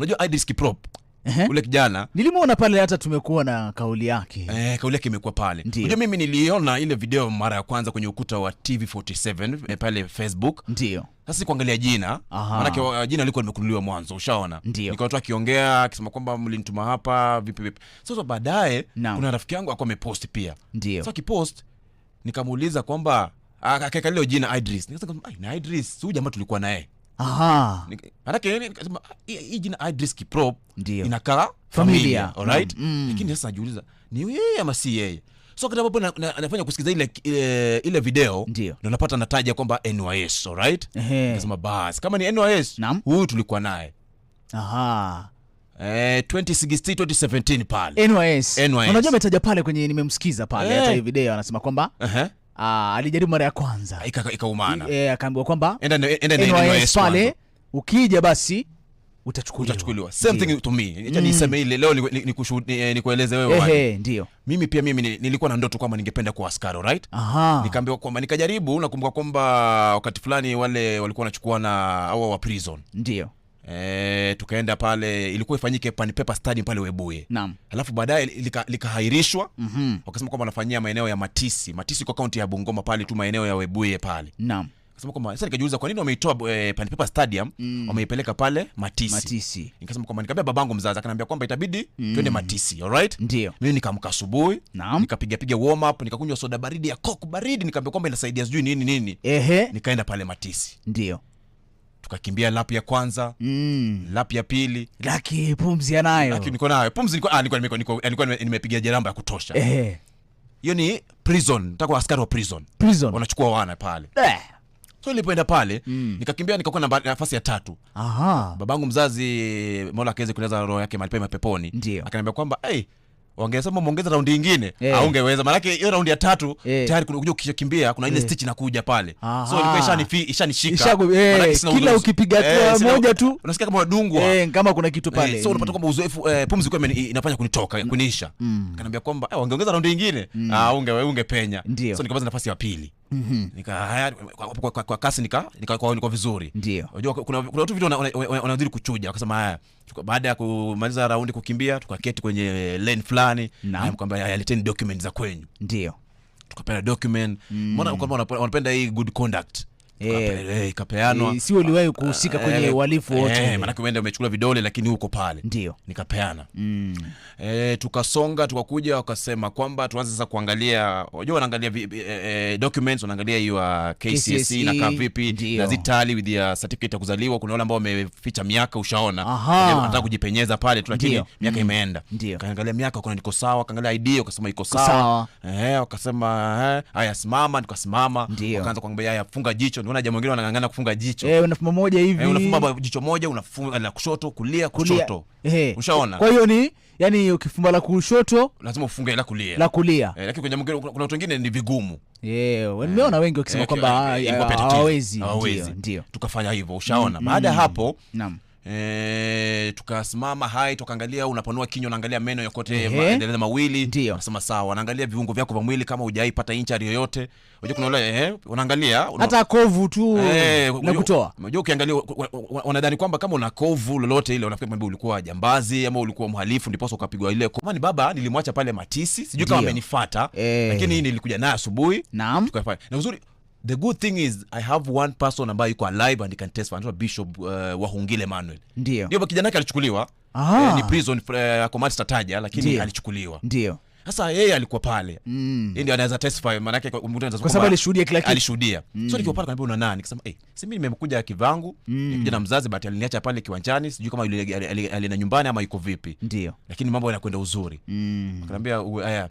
Unajua Idris Kiprop ule kijana nilimuona pale, hata tumekuwa na kauli yake. Kauli yake imekuwa pale. Unajua mimi niliona ile video mara ya kwanza kwenye ukuta wa TV47 pale Facebook. Ndio. Sasa kuangalia jina, maana jina liko limekunuliwa mwanzo, ushaona. Nikawa tu akiongea akisema kwamba mlinituma hapa vipi. Sasa baadaye kuna rafiki yangu akawa amepost pia. Sasa akipost nikamuuliza kwamba akaweka ile jina Idris. Nikasema na Idris huyu jamaa tulikuwa naye. Maana nikasema hii jina Idris Kiprop inakaa familia, alright? Lakini sasa najiuliza ni yeye ama si yeye. So kama hapo anafanya kusikiza ile video ndio napata nataja kwamba NYS, alright? Nikasema basi kama ni NYS huyu tulikuwa naye 2016 2017 pale NYS. Unajua ametaja pale kwenye nimemsikiza pale hata hii video anasema kwamba alijaribu mara ya kwanza ikaumana, akaambiwa kwamba enda NYS pale ukija basi utachukuliwa. Same thing to me. Acha niseme ile leo nikueleze wewe. Ndio. Mimi nilikuwa na ndoto kwamba ningependa kuwa askari, right? Nikaambiwa kwamba nikajaribu, nakumbuka kwamba wakati fulani wale walikuwa wanachukua na hao wa prison. Ndio. Tukaenda pale, ilikuwa ifanyike Pan Paper Stadium pale Webuye. Alafu baadaye likahairishwa. Wakasema kwamba wanafanyia maeneo ya Matisi kwa kaunti ya Bungoma pale tu maeneo ya Webuye pale. Kasema kwamba sasa nikajiuliza kwa nini wameitoa Pan Paper Stadium wameipeleka pale Matisi. Nikasema kwamba nikamwambia babangu mzazi, akaniambia kwamba itabidi twende Matisi, alright? Ndio. Mimi nikamka asubuhi, nikapiga warm up, nikakunywa soda baridi ya Coke baridi, nikamwambia kwamba inasaidia sijui nini. Nikaenda pale Matisi. Ndio. Tukakimbia lap ya kwanza, lap ya pili. Laki pumzi anayo. Lakini niko nayo. Pumzi nilikuwa nimepiga jeramba ya kutosha. Hiyo ni prison, nataka askari wa prison. Wanachukua wana pale. So nilipoenda pale, nikakimbia nikakuwa nafasi ya 3. Babangu mzazi Mola akaweze kuleza roho yake mahali pema peponi. Akaniambia kwamba wangesema muongeze raundi nyingine, haungeweza. Maana hiyo raundi ya 3 tayari kuja ukikimbia kuna ile stitch inakuja pale. So ilikuwa ishanishika. Kila ukipiga hatua moja tu unasikia kama wadungwa. Kama kuna kitu pale. So unapata kwamba uzoefu pumzi kwa inafanya kunitoka, kuniisha. Akaniambia kwamba wangeongeza raundi nyingine, ungepenya. So nikaanza nafasi ya pili. Nika kwa kasi nika vizuri. Unajua kuna watu vitu wanazidi kuchuja. Wakasema haya, baada ya kumaliza raundi kukimbia tukaketi kwenye lane fulani, kwamba yaleteni document za kwenyu. Ndio. Tukapeana document. Mbona kwamba wanapenda hii good conduct. Ikapeanwa. Si uliwahi kuhusika kwenye uhalifu wote. Maana uende umechukua vidole lakini uko pale. Ndio. Nikapeana. Tukasonga tukakuja, wakasema kwamba tuanze sasa kuangalia, unajua wanaangalia documents, wanaangalia hiyo KCSE na kama vipi na zitali with your certificate ya kuzaliwa. Kuna wale ambao wameficha miaka, ushaona. Wanataka kujipenyeza pale tu lakini miaka imeenda. Kaangalia miaka kuna niko sawa, kaangalia ID wakasema iko sawa. Wakasema haya simama, tukasimama. Wakaanza kuambia haya funga jicho. Unaona jamaa wengine wanangangana kufunga jicho. Unafumba moja hivi. Unafumba jicho moja, unafunga la kushoto, kulia, kushoto. Ushaona? Kwa hiyo ni yani ukifumba la kushoto lazima ufunge la kulia. Lakini kwenye mwingine kuna watu wengine ni vigumu. Nimeona wengi wakisema kwamba hawawezi. Ndio. Tukafanya hivyo, ushaona? Baada ya hapo tukasimama tukaangalia, unapanua kinywa, unaangalia meno yote maendeleo mawili. Nasema sawa, wanaangalia viungo vyako vya mwili kama hujaipata injury yoyote. Unajua kuna wale unaangalia hata kovu tu na kutoa. Unajua ukiangalia wanadhani kwamba kama una kovu lolote ile unafikiri kwamba ulikuwa jambazi ama ulikuwa mhalifu ndipo ukapigwa ile. Kama ni baba nilimwacha pale Matisi, sijui kama amenifuata, lakini nilikuja naye asubuhi tukafanya. Na uzuri, the good thing is I have one person ambaye yuko alive and he can testify, anaitwa Bishop Wahungile Emmanuel. Ndio kijana yake alichukuliwa. Ni prison command stataja lakini alichukuliwa. Ndio. Sasa yeye alikuwa pale. Yeye ndio anaweza testify, maana yake mtu anaweza kwa sababu alishuhudia kila kitu. Alishuhudia. So nikiwa pale kaniambia una nani? Nikasema si mimi nimekuja kivangu, nikuja na mzazi but aliniacha pale kiwanjani, sijui kama alina nyumbani ama yuko vipi. Ndio. Lakini mambo yanakwenda uzuri. Akaniambia haya